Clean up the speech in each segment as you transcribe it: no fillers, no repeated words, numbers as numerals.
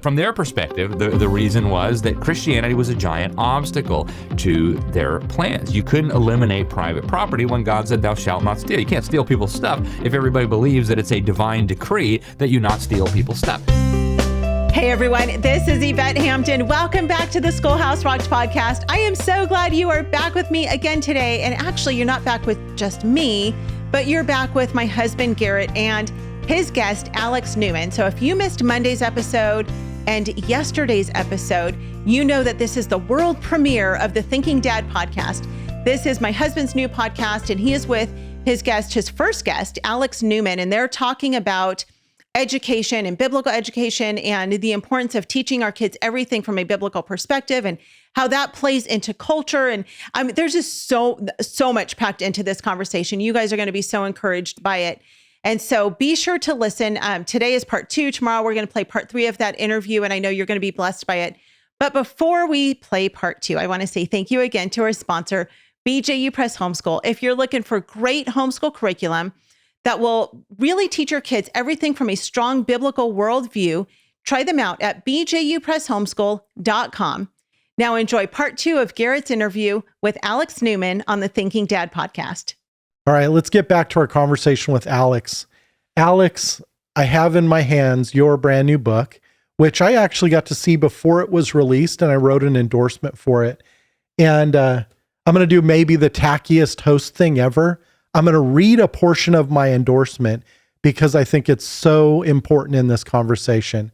From their perspective, the reason was that Christianity was a giant obstacle to their plans. You couldn't eliminate private property when God said, "Thou shalt not steal." You can't steal people's stuff if everybody believes that it's a divine decree that you not steal people's stuff. Hey everyone, this is Garritt Hampton. Welcome back to the Schoolhouse Rocks podcast. I am so glad you are back with me again today. And actually, you're not back with just me, but you're back with my husband, Garritt, and his guest, Alex Newman. So if you missed Monday's episode and yesterday's episode, you know that this is the world premiere of the Thinking Dad podcast. This is my husband's new podcast, and he is with his guest, his first guest, Alex Newman, and they're talking about education and biblical education and the importance of teaching our kids everything from a biblical perspective and how that plays into culture. And there's just so much packed into this conversation. You guys are going to be so encouraged by it. And so be sure to listen. Today is part 2. Tomorrow we're going to play part 3 of that interview, and I know you're going to be blessed by it. But before we play part 2, I want to say thank you again to our sponsor, BJU Press Homeschool. If you're looking for great homeschool curriculum that will really teach your kids everything from a strong biblical worldview, try them out at bjupresshomeschool.com. Now enjoy part 2 of Garrett's interview with Alex Newman on the Thinking Dad podcast. All right, let's get back to our conversation with Alex. Alex, I have in my hands your brand new book, which I actually got to see before it was released, and I wrote an endorsement for it. And I'm going to do maybe the tackiest host thing ever. I'm going to read a portion of my endorsement because I think it's so important in this conversation.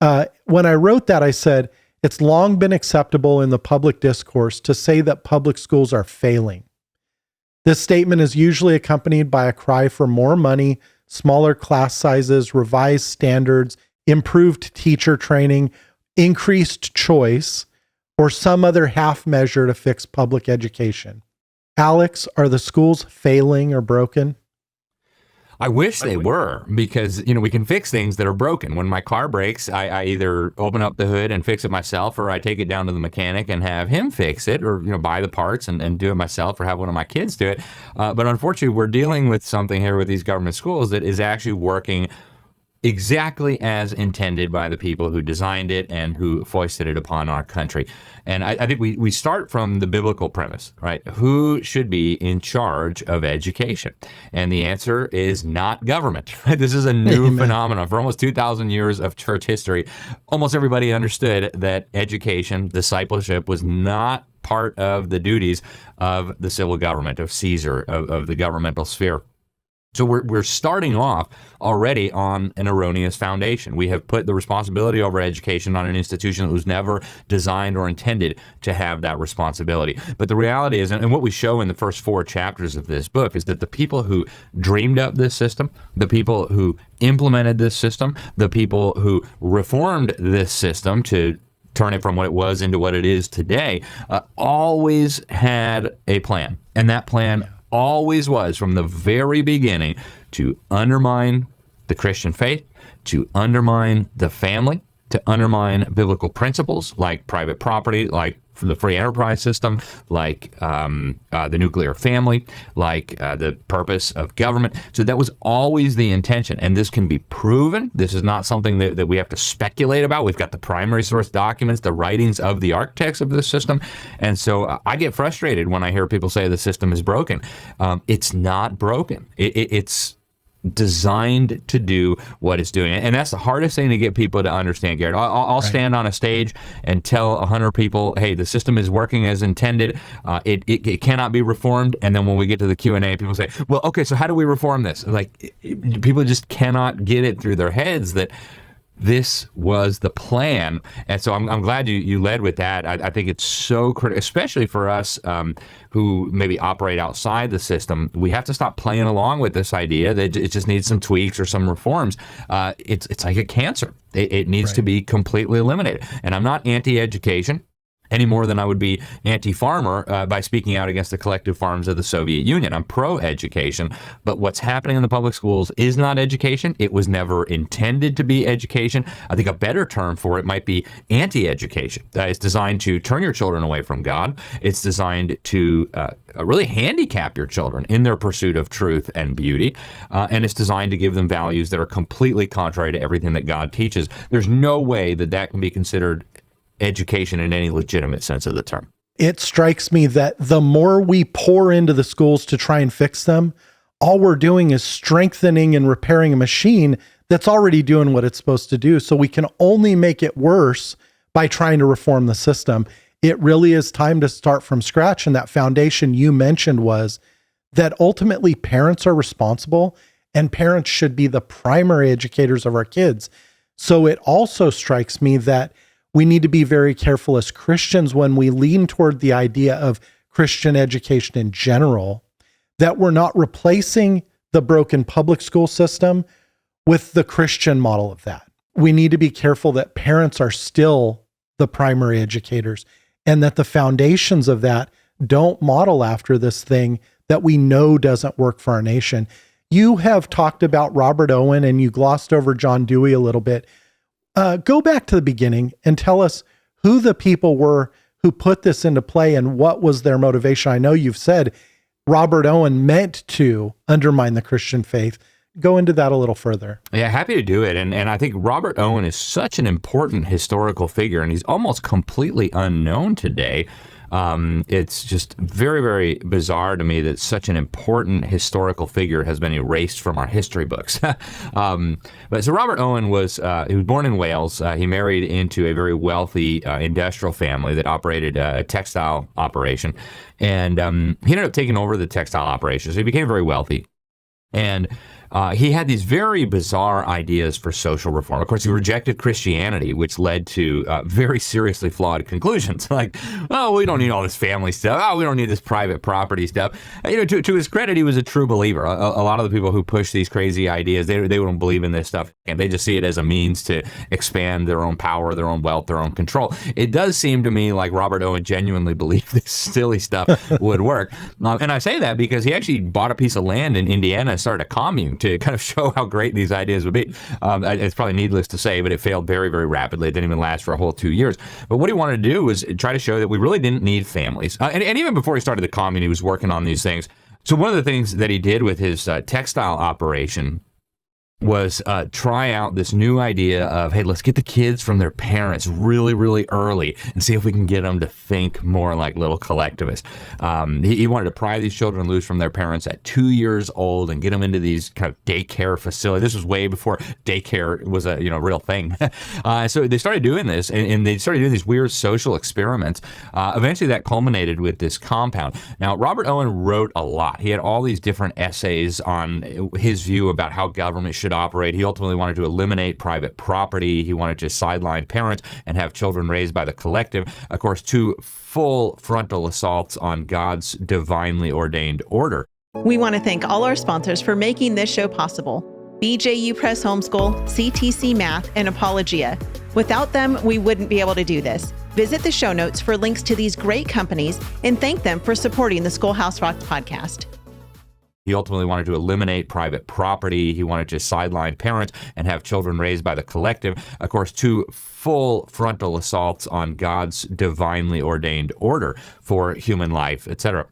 When I wrote that, I said, it's long been acceptable in the public discourse to say that public schools are failing. This statement is usually accompanied by a cry for more money, smaller class sizes, revised standards, improved teacher training, increased choice, or some other half measure to fix public education. Alex, are the schools failing or broken? I wish they were, because, we can fix things that are broken. When my car breaks, I either open up the hood and fix it myself, or I take it down to the mechanic and have him fix it, or, buy the parts and do it myself, or have one of my kids do it. But unfortunately, we're dealing with something here with these government schools that is actually working exactly as intended by the people who designed it and who foisted it upon our country. And I think we start from the biblical premise, right? Who should be in charge of education? And the answer is not government. Right? This is a new phenomenon. For almost 2,000 years of church history, almost everybody understood that education, discipleship, was not part of the duties of the civil government, of Caesar, of the governmental sphere. So we're starting off already on an erroneous foundation. We have put the responsibility over education on an institution that was never designed or intended to have that responsibility. But the reality is, and what we show in the first 4 chapters of this book, is that the people who dreamed up this system, the people who implemented this system, the people who reformed this system to turn it from what it was into what it is today, always had a plan. And that plan always was, from the very beginning, to undermine the Christian faith, to undermine the family, to undermine biblical principles like private property, like the free enterprise system, like the nuclear family, like the purpose of government. So that was always the intention. And this can be proven. This is not something that we have to speculate about. We've got the primary source documents, the writings of the architects of this system. And so I get frustrated when I hear people say the system is broken. It's not broken. It's designed to do what it's doing. And that's the hardest thing to get people to understand, Garritt. I'll stand on a stage and tell 100 people, hey, the system is working as intended. It cannot be reformed. And then when we get to the Q&A, people say, well, okay, so how do we reform this? Like, people just cannot get it through their heads that this was the plan. And so I'm glad you led with that. I think it's so critical, especially for us who maybe operate outside the system. We have to stop playing along with this idea that it just needs some tweaks or some reforms. It's like a cancer. It needs to be completely eliminated. And I'm not anti-education. any more than I would be anti-farmer by speaking out against the collective farms of the Soviet Union. I'm pro-education, but what's happening in the public schools is not education. It was never intended to be education. I think a better term for it might be anti-education. It's designed to turn your children away from God. It's designed to really handicap your children in their pursuit of truth and beauty, and it's designed to give them values that are completely contrary to everything that God teaches. There's no way that that can be considered education in any legitimate sense of the term. It strikes me that the more we pour into the schools to try and fix them, all we're doing is strengthening and repairing a machine that's already doing what it's supposed to do. So we can only make it worse by trying to reform the system. It really is time to start from scratch. And that foundation you mentioned was that ultimately parents are responsible, and parents should be the primary educators of our kids. So it also strikes me that we need to be very careful as Christians when we lean toward the idea of Christian education in general, that we're not replacing the broken public school system with the Christian model of that. We need to be careful that parents are still the primary educators, and that the foundations of that don't model after this thing that we know doesn't work for our nation. You have talked about Robert Owen and you glossed over John Dewey a little bit. Go back to the beginning and tell us who the people were who put this into play and what was their motivation. I know you've said Robert Owen meant to undermine the Christian faith. Go into that a little further. Yeah, happy to do it. And I think Robert Owen is such an important historical figure, and he's almost completely unknown today. It's just very, very bizarre to me that such an important historical figure has been erased from our history books. But so Robert Owen was born in Wales. He married into a very wealthy industrial family that operated a textile operation. And he ended up taking over the textile operation. So he became very wealthy. And he had these very bizarre ideas for social reform. Of course, he rejected Christianity, which led to very seriously flawed conclusions, like, oh, we don't need all this family stuff. Oh, we don't need this private property stuff. To his credit, he was a true believer. A lot of the people who push these crazy ideas, they don't believe in this stuff, and they just see it as a means to expand their own power, their own wealth, their own control. It does seem to me like Robert Owen genuinely believed this silly stuff would work. And I say that because he actually bought a piece of land in Indiana and started a commune to kind of show how great these ideas would be. It's probably needless to say, but it failed very, very rapidly. It didn't even last for a whole 2 years. But what he wanted to do was try to show that we really didn't need families. And even before he started the commune, he was working on these things. So one of the things that he did with his textile operation was try out this new idea of, hey, let's get the kids from their parents really, really early and see if we can get them to think more like little collectivists. He wanted to pry these children loose from their parents at 2 years old and get them into these kind of daycare facilities. This was way before daycare was a real thing. So they started doing this, and they started doing these weird social experiments. Eventually that culminated with this compound. Now, Robert Owen wrote a lot. He had all these different essays on his view about how government should operate. He ultimately wanted to eliminate private property. He wanted to sideline parents and have children raised by the collective. Of course, 2 full frontal assaults on God's divinely ordained order. We want to thank all our sponsors for making this show possible. BJU Press Homeschool, CTC Math, and Apologia. Without them, we wouldn't be able to do this. Visit the show notes for links to these great companies and thank them for supporting the Schoolhouse Rocks podcast. He ultimately wanted to eliminate private property. He wanted to sideline parents and have children raised by the collective. Of course, 2 full frontal assaults on God's divinely ordained order for human life, etc.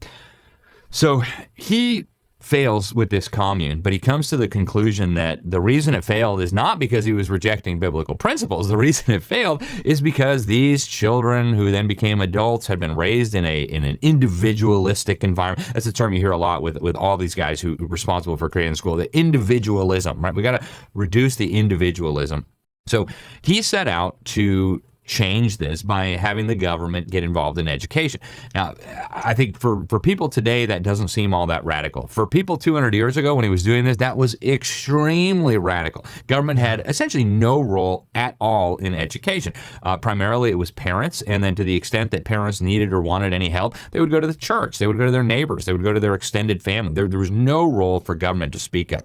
So he fails with this commune, but he comes to the conclusion that the reason it failed is not because he was rejecting biblical principles. The reason it failed is because these children who then became adults had been raised in an individualistic environment. That's a term you hear a lot with all these guys who are responsible for creating the school, the individualism, right? We got to reduce the individualism. So he set out to change this by having the government get involved in education. Now, I think for people today, that doesn't seem all that radical. For people 200 years ago when he was doing this, that was extremely radical. Government had essentially no role at all in education. Primarily, it was parents, and then to the extent that parents needed or wanted any help, they would go to the church, they would go to their neighbors, they would go to their extended family. There was no role for government to speak of.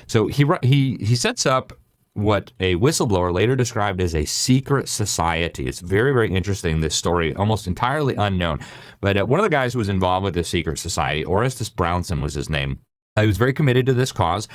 So he sets up what a whistleblower later described as a secret society. It's very, very interesting, this story, almost entirely unknown. But one of the guys who was involved with this secret society, Orestes Brownson was his name, he was very committed to this cause.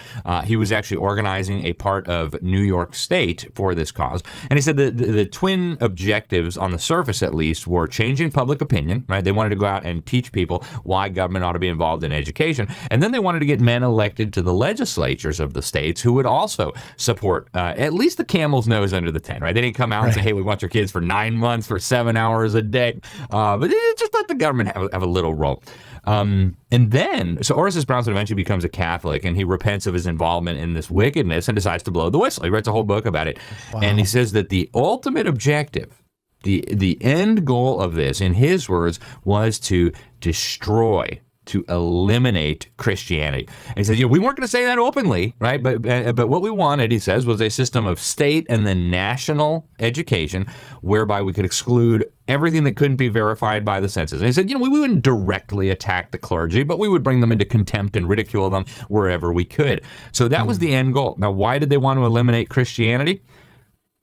He was actually organizing a part of New York State for this cause. And he said that the twin objectives, on the surface at least, were changing public opinion, right? They wanted to go out and teach people why government ought to be involved in education. And then they wanted to get men elected to the legislatures of the states who would also support at least the camel's nose under the tent, right? They didn't come out and say, hey, we want your kids for 9 months for 7 hours a day. But just let the government have a little role. And then, so Orestes Brownson eventually becomes a Catholic, and he repents of his involvement in this wickedness and decides to blow the whistle. He writes a whole book about it. Wow. And he says that the ultimate objective, the end goal of this, in his words, was to destroy, to eliminate Christianity. And he says, we weren't going to say that openly, right? But what we wanted, he says, was a system of state and then national education whereby we could exclude everything that couldn't be verified by the census. And he said, we wouldn't directly attack the clergy, but we would bring them into contempt and ridicule them wherever we could. So that was the end goal. Now, why did they want to eliminate Christianity?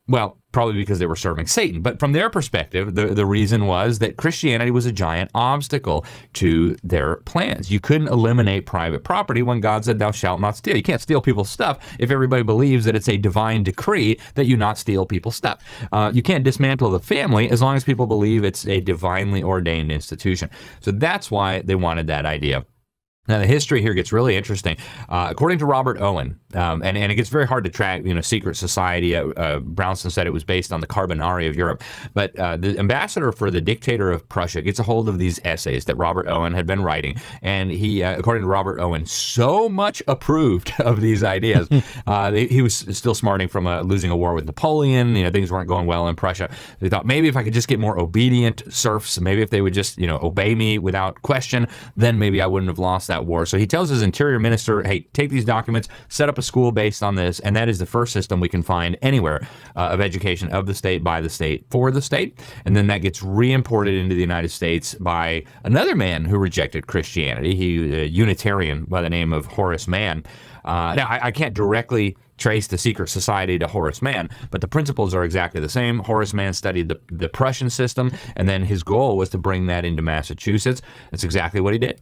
Well, probably because they were serving Satan. But from their perspective, the reason was that Christianity was a giant obstacle to their plans. You couldn't eliminate private property when God said, thou shalt not steal. You can't steal people's stuff if everybody believes that it's a divine decree that you not steal people's stuff. You can't dismantle the family as long as people believe it's a divinely ordained institution. So that's why they wanted that idea. Now, the history here gets really interesting. According to Robert Owen, and it gets very hard to track, secret society. Brownson said it was based on the Carbonari of Europe. But the ambassador for the dictator of Prussia gets a hold of these essays that Robert Owen had been writing. And he, according to Robert Owen, so much approved of these ideas. He was still smarting from losing a war with Napoleon. Things weren't going well in Prussia. They thought, maybe if I could just get more obedient serfs, maybe if they would just, obey me without question, then maybe I wouldn't have lost that war. So he tells his interior minister, hey, take these documents, set up a school based on this, and that is the first system we can find anywhere of education of the state, by the state, for the state. And then that gets re-imported into the United States by another man who rejected Christianity. He a Unitarian by the name of Horace Mann. Now, I can't directly trace the secret society to Horace Mann, but the principles are exactly the same. Horace Mann studied the Prussian system, and then his goal was to bring that into Massachusetts. That's exactly what he did.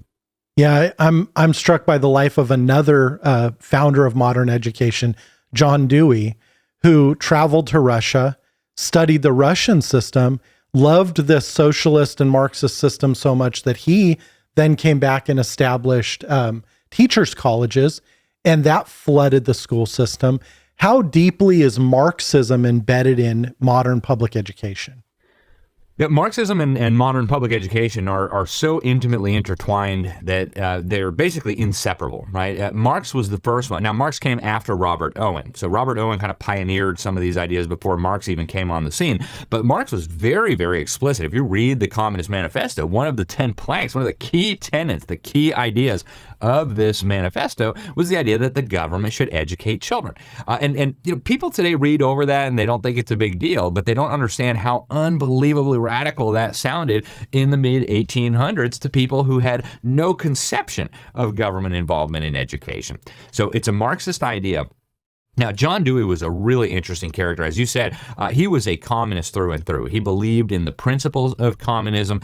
Yeah, I'm struck by the life of another founder of modern education, John Dewey, who traveled to Russia, studied the Russian system, loved this socialist and Marxist system so much that he then came back and established teachers' colleges, and that flooded the school system. How deeply is Marxism embedded in modern public education? Yeah, Marxism and modern public education are so intimately intertwined that they're basically inseparable, right? Marx was the first one. Now, Marx came after Robert Owen. So Robert Owen kind of pioneered some of these ideas before Marx even came on the scene. But Marx was very, very explicit. If you read the Communist Manifesto, one of the 10 planks, one of the key tenets, the key ideas of this manifesto was the idea that the government should educate children. And people today read over that and they don't think it's a big deal, but they don't understand how unbelievably radical that sounded in the mid-1800s to people who had no conception of government involvement in education. So it's a Marxist idea. Now, John Dewey was a really interesting character. As you said, he was a communist through and through. He believed in the principles of communism.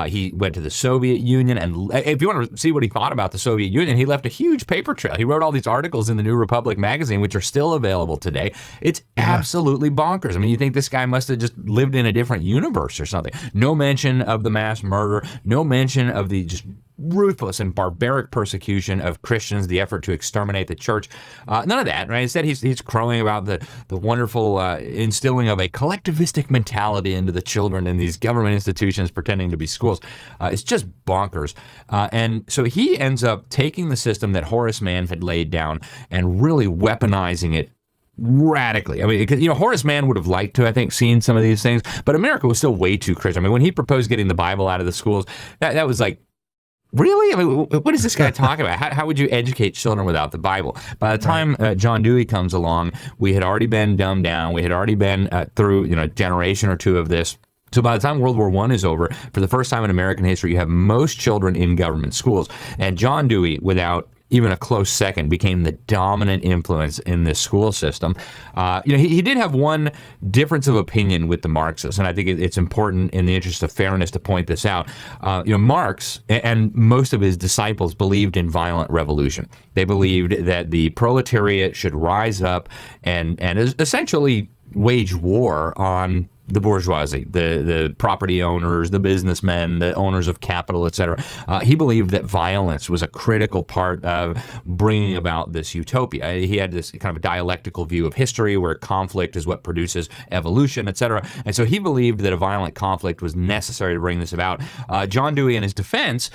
He went to the Soviet Union, and if you want to see what he thought about the Soviet Union, he left a huge paper trail. He wrote all these articles in the New Republic magazine, which are still available today. It's absolutely bonkers. I mean, you think this guy must have just lived in a different universe or something. No mention of the mass murder, no mention of the just ruthless and barbaric persecution of Christians, the effort to exterminate the church. None of that, right? Instead, he's crowing about the wonderful instilling of a collectivistic mentality into the children in these government institutions pretending to be schools. It's just bonkers. And so he ends up taking the system that Horace Mann had laid down and really weaponizing it radically. I mean, because, Horace Mann would have liked to, I think, seen some of these things, but America was still way too Christian. I mean, when he proposed getting the Bible out of the schools, that was like, really? I mean, what is this guy talking about? How would you educate children without the Bible? By the time John Dewey comes along, we had already been dumbed down. We had already been through a generation or two of this. So by the time World War I is over, for the first time in American history, you have most children in government schools. And John Dewey, without even a close second, became the dominant influence in this school system. He did have one difference of opinion with the Marxists, and I think it's important in the interest of fairness to point this out. Marx and most of his disciples believed in violent revolution. They believed that the proletariat should rise up and essentially wage war on the bourgeoisie, the property owners, the businessmen, the owners of capital, etc. He believed that violence was a critical part of bringing about this utopia. He had this kind of dialectical view of history where conflict is what produces evolution, etc. And so he believed that a violent conflict was necessary to bring this about. John Dewey, in his defense,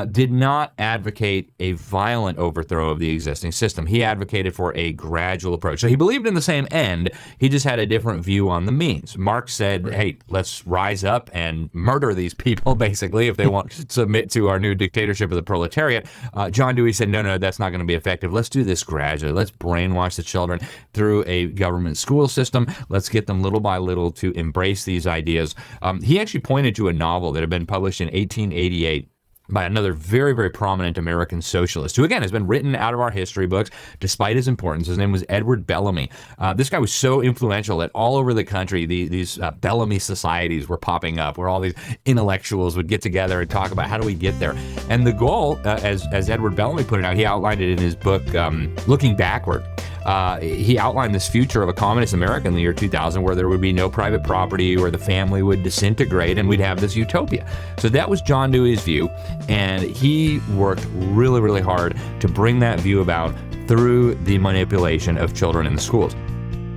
did not advocate a violent overthrow of the existing system. He advocated for a gradual approach. So he believed in the same end, he just had a different view on the means. Marx said, hey, let's rise up and murder these people, basically, if they want to submit to our new dictatorship of the proletariat. John Dewey said, no, that's not going to be effective. Let's do this gradually. Let's brainwash the children through a government school system. Let's get them little by little to embrace these ideas. He actually pointed to a novel that had been published in 1888 by another very, very prominent American socialist, who, again, has been written out of our history books despite his importance. His name was Edward Bellamy. This guy was so influential that all over the country, these Bellamy societies were popping up, where all these intellectuals would get together and talk about how do we get there. And the goal, as Edward Bellamy put it out, he outlined it in his book, Looking Backward. He outlined this future of a communist America in the year 2000 where there would be no private property, where the family would disintegrate, and we'd have this utopia. So that was John Dewey's view, and he worked really, really hard to bring that view about through the manipulation of children in the schools.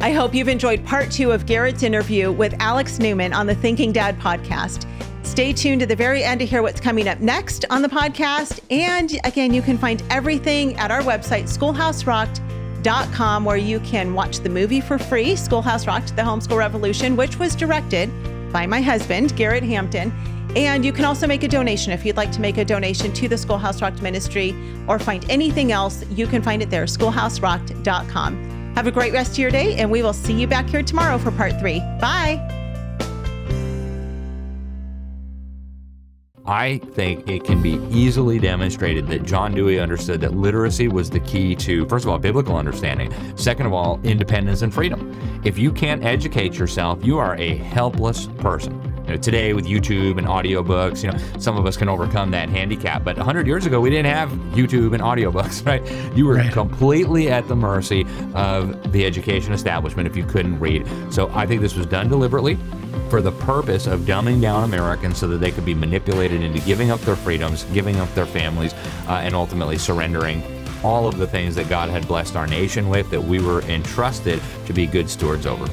I hope you've enjoyed part 2 of Garrett's interview with Alex Newman on the Thinking Dad podcast. Stay tuned to the very end to hear what's coming up next on the podcast. And again, you can find everything at our website, schoolhouserocked.com, where you can watch the movie for free, Schoolhouse Rocked, The Homeschool Revolution, which was directed by my husband, Garritt Hampton. And you can also make a donation if you'd like to make a donation to the Schoolhouse Rocked ministry or find anything else. You can find it there, schoolhouserocked.com. Have a great rest of your day, and we will see you back here tomorrow for part 3. Bye. I think it can be easily demonstrated that John Dewey understood that literacy was the key to, first of all, biblical understanding. Second of all, independence and freedom. If you can't educate yourself, you are a helpless person. Today with YouTube and audiobooks, some of us can overcome that handicap. But 100 years ago, we didn't have YouTube and audiobooks, right? You were completely at the mercy of the education establishment if you couldn't read. So I think this was done deliberately for the purpose of dumbing down Americans so that they could be manipulated into giving up their freedoms, giving up their families, and ultimately surrendering all of the things that God had blessed our nation with, that we were entrusted to be good stewards over.